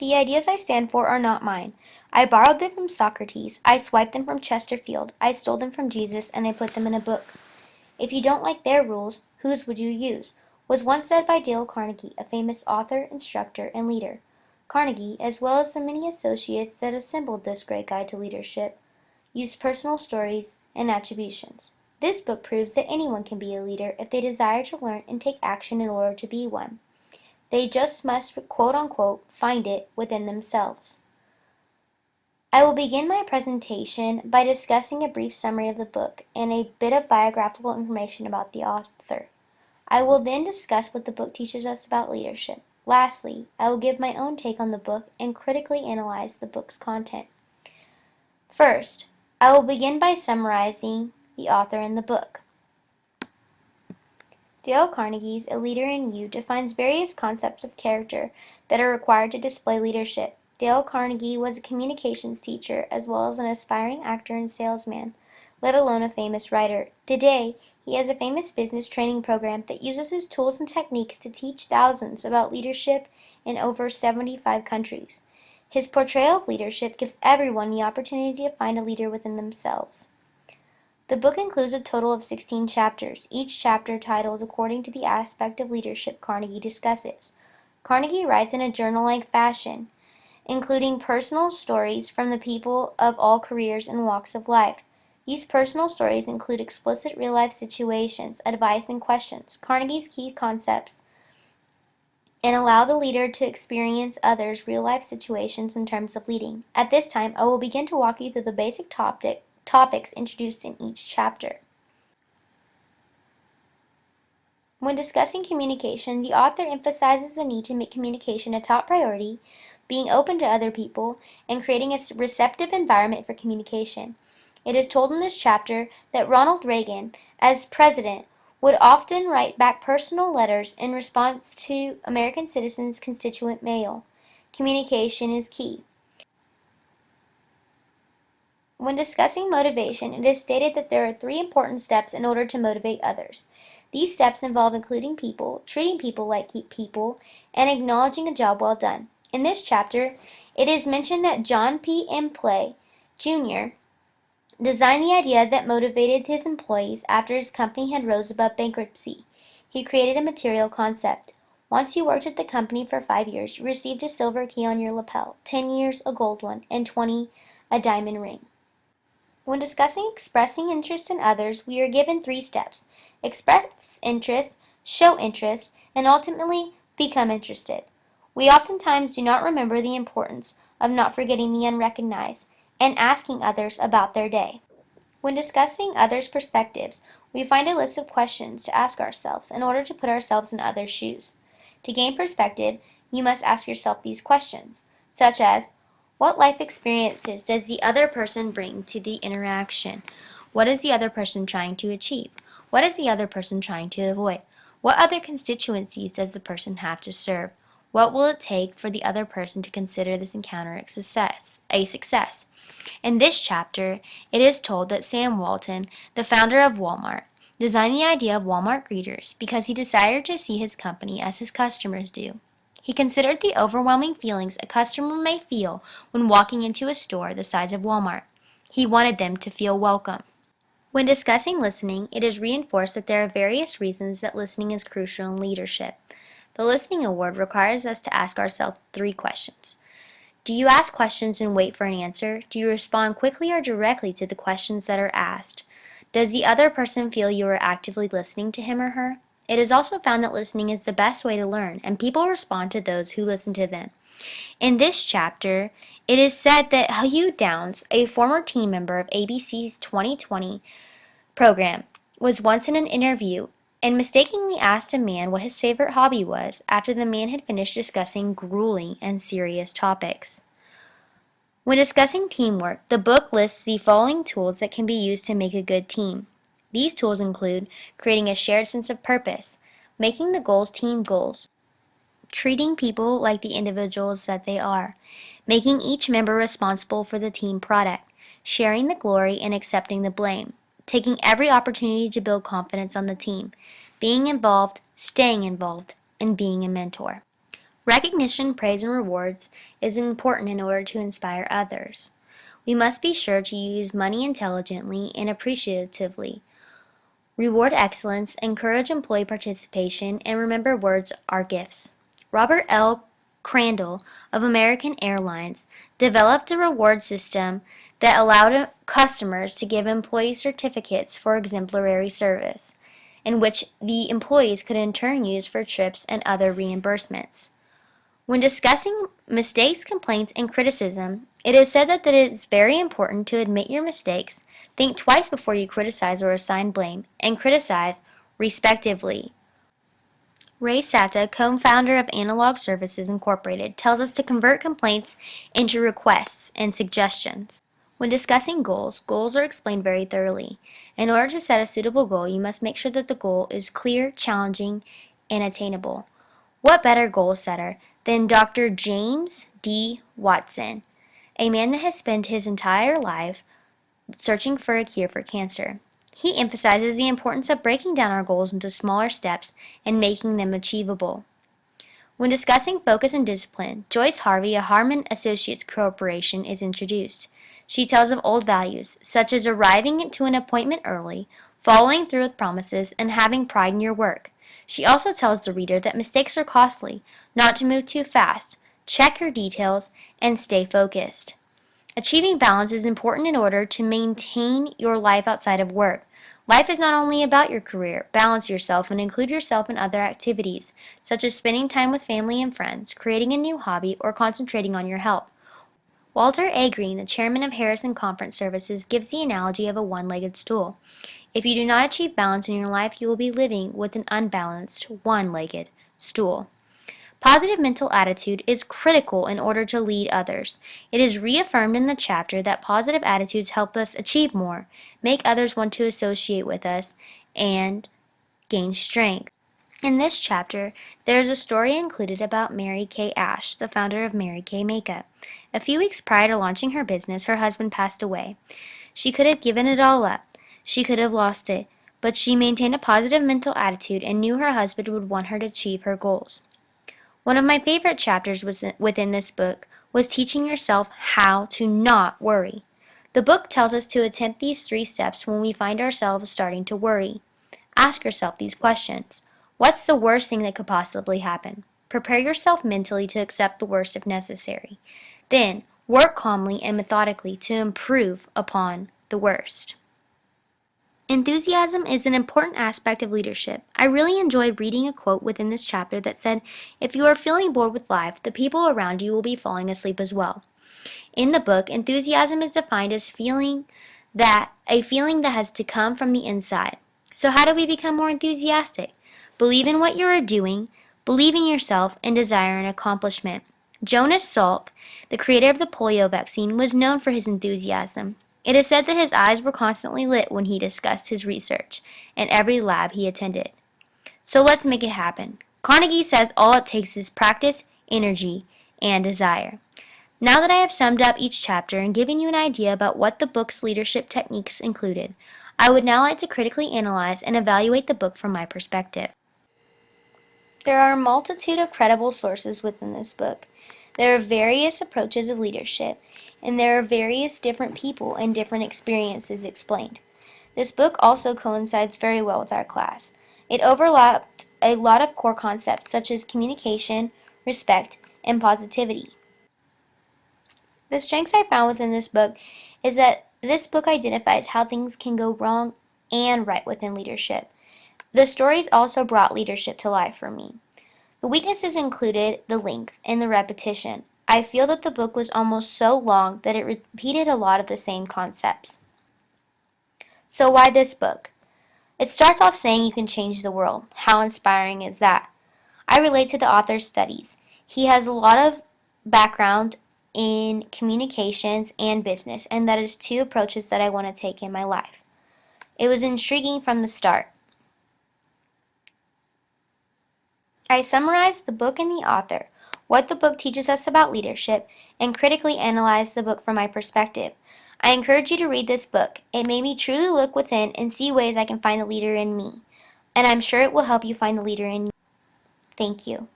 The ideas I stand for are not mine. I borrowed them from Socrates, I swiped them from Chesterfield, I stole them from Jesus, and I put them in a book. If you don't like their rules, whose would you use? Was once said by Dale Carnegie, a famous author, instructor, and leader. Carnegie, as well as the many associates that assembled this great guide to leadership, used personal stories and attributions. This book proves that anyone can be a leader if they desire to learn and take action in order to be one. They just must, quote unquote, find it within themselves. I will begin my presentation by discussing a brief summary of the book and a bit of biographical information about the author. I will then discuss what the book teaches us about leadership. Lastly, I will give my own take on the book and critically analyze the book's content. First, I will begin by summarizing the author and the book. Dale Carnegie's A Leader in You defines various concepts of character that are required to display leadership. Dale Carnegie was a communications teacher as well as an aspiring actor and salesman, let alone a famous writer. Today, he has a famous business training program that uses his tools and techniques to teach thousands about leadership in over 75 countries. His portrayal of leadership gives everyone the opportunity to find a leader within themselves. The book includes a total of 16 chapters, each chapter titled according to the aspect of leadership Carnegie discusses. Carnegie writes in a journal-like fashion, including personal stories from the people of all careers and walks of life. These personal stories include explicit real-life situations, advice, and questions, Carnegie's key concepts, and allow the leader to experience others' real-life situations in terms of leading. At this time, I will begin to walk you through the basic topics introduced in each chapter. When discussing communication, the author emphasizes the need to make communication a top priority, being open to other people, and creating a receptive environment for communication. It is told in this chapter that Ronald Reagan, as president, would often write back personal letters in response to American citizens' constituent mail. Communication is key. When discussing motivation, it is stated that there are 3 important steps in order to motivate others. These steps involve including people, treating people like people, and acknowledging a job well done. In this chapter, it is mentioned that John P. Empley, Jr., designed the idea that motivated his employees after his company had rose above bankruptcy. He created a material concept. Once you worked at the company for 5 years, you received a silver key on your lapel, 10 years a gold one, and 20 a diamond ring. When discussing expressing interest in others, we are given 3 steps: express interest, show interest, and ultimately become interested. We oftentimes do not remember the importance of not forgetting the unrecognized and asking others about their day. When discussing others' perspectives, we find a list of questions to ask ourselves in order to put ourselves in others' shoes. To gain perspective, you must ask yourself these questions, such as, what life experiences does the other person bring to the interaction? What is the other person trying to achieve? What is the other person trying to avoid? What other constituencies does the person have to serve? What will it take for the other person to consider this encounter a success? In this chapter, it is told that Sam Walton, the founder of Walmart, designed the idea of Walmart greeters because he desired to see his company as his customers do. He considered the overwhelming feelings a customer may feel when walking into a store the size of Walmart. He wanted them to feel welcome. When discussing listening, it is reinforced that there are various reasons that listening is crucial in leadership. The Listening Award requires us to ask ourselves 3 questions. Do you ask questions and wait for an answer? Do you respond quickly or directly to the questions that are asked? Does the other person feel you are actively listening to him or her? It is also found that listening is the best way to learn, and people respond to those who listen to them. In this chapter, it is said that Hugh Downs, a former team member of ABC's 2020 program, was once in an interview and mistakenly asked a man what his favorite hobby was after the man had finished discussing grueling and serious topics. When discussing teamwork, the book lists the following tools that can be used to make a good team. These tools include creating a shared sense of purpose, making the goals team goals, treating people like the individuals that they are, making each member responsible for the team product, sharing the glory and accepting the blame, taking every opportunity to build confidence on the team, being involved, staying involved, and being a mentor. Recognition, praise, and rewards is important in order to inspire others. We must be sure to use money intelligently and appreciatively. Reward excellence, encourage employee participation, and remember words are gifts. Robert L. Crandall of American Airlines developed a reward system that allowed customers to give employee certificates for exemplary service, in which the employees could in turn use for trips and other reimbursements. When discussing mistakes, complaints, and criticism, it is said that it is very important to admit your mistakes, think twice before you criticize or assign blame, and criticize, respectively. Ray Satta, co-founder of Analog Services Incorporated, tells us to convert complaints into requests and suggestions. When discussing goals, goals are explained very thoroughly. In order to set a suitable goal, you must make sure that the goal is clear, challenging, and attainable. What better goal setter than Dr. James D. Watson, a man that has spent his entire life searching for a cure for cancer? He emphasizes the importance of breaking down our goals into smaller steps and making them achievable. When discussing focus and discipline, Joyce Harvey, a Harmon Associates Corporation, is introduced. She tells of old values, such as arriving to an appointment early, following through with promises, and having pride in your work. She also tells the reader that mistakes are costly, not to move too fast, check your details, and stay focused. Achieving balance is important in order to maintain your life outside of work. Life is not only about your career. Balance yourself and include yourself in other activities, such as spending time with family and friends, creating a new hobby, or concentrating on your health. Walter A. Green, the chairman of Harrison Conference Services, gives the analogy of a one-legged stool. If you do not achieve balance in your life, you will be living with an unbalanced, one-legged stool. Positive mental attitude is critical in order to lead others. It is reaffirmed in the chapter that positive attitudes help us achieve more, make others want to associate with us, and gain strength. In this chapter, there is a story included about Mary Kay Ash, the founder of Mary Kay Makeup. A few weeks prior to launching her business, her husband passed away. She could have given it all up. She could have lost it, but she maintained a positive mental attitude and knew her husband would want her to achieve her goals. One of my favorite chapters within this book was teaching yourself how to not worry. The book tells us to attempt these 3 steps when we find ourselves starting to worry. Ask yourself these questions. What's the worst thing that could possibly happen? Prepare yourself mentally to accept the worst if necessary. Then, work calmly and methodically to improve upon the worst. Enthusiasm is an important aspect of leadership. I really enjoyed reading a quote within this chapter that said, "If you are feeling bored with life, the people around you will be falling asleep as well." In the book, enthusiasm is defined as a feeling that has to come from the inside. So how do we become more enthusiastic? Believe in what you are doing, believe in yourself, and desire an accomplishment. Jonas Salk, the creator of the polio vaccine, was known for his enthusiasm. It is said that his eyes were constantly lit when he discussed his research in every lab he attended. So let's make it happen. Carnegie says all it takes is practice, energy, and desire. Now that I have summed up each chapter and given you an idea about what the book's leadership techniques included, I would now like to critically analyze and evaluate the book from my perspective. There are a multitude of credible sources within this book. There are various approaches of leadership, and there are various different people and different experiences explained. This book also coincides very well with our class. It overlapped a lot of core concepts such as communication, respect, and positivity. The strengths I found within this book is that this book identifies how things can go wrong and right within leadership. The stories also brought leadership to life for me. The weaknesses included the length and the repetition. I feel that the book was almost so long that it repeated a lot of the same concepts. So why this book? It starts off saying you can change the world. How inspiring is that? I relate to the author's studies. He has a lot of background in communications and business, and that is 2 approaches that I want to take in my life. It was intriguing from the start. I summarized the book and the author, what the book teaches us about leadership, and critically analyzed the book from my perspective. I encourage you to read this book. It made me truly look within and see ways I can find the leader in me, and I'm sure it will help you find the leader in you. Thank you.